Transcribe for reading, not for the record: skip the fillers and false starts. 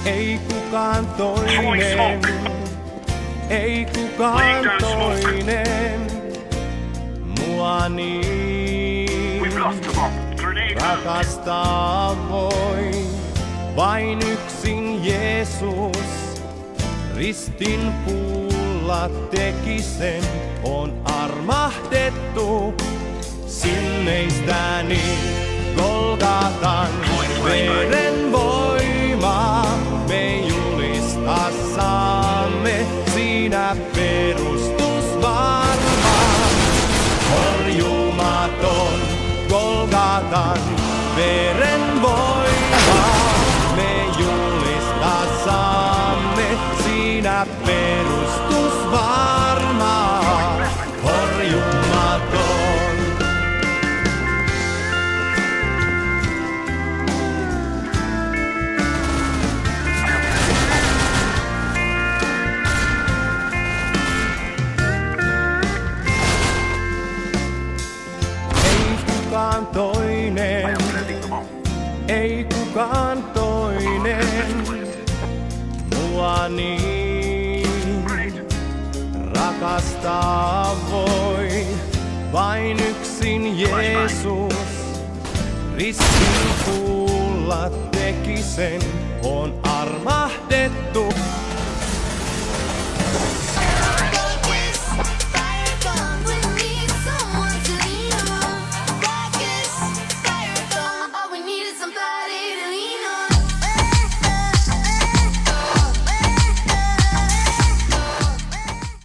Ei kukaan toinen, ei kukaan toinen mua niin rakastaa voi. Vain yksin Jeesus ristin puulla teki sen, on armahdettu sinneistäni Golgatan veren voima. Me julistaa saamme siinä perustus varma. Horjumaton Golgatan veren voima. Me julistaa saamme siinä perustus varma. Horjumaton. Toinen, ei kukaan toinen mua niin rakastaa voi. Vain yksin Jeesus ristin puulla teki sen, on armahdettu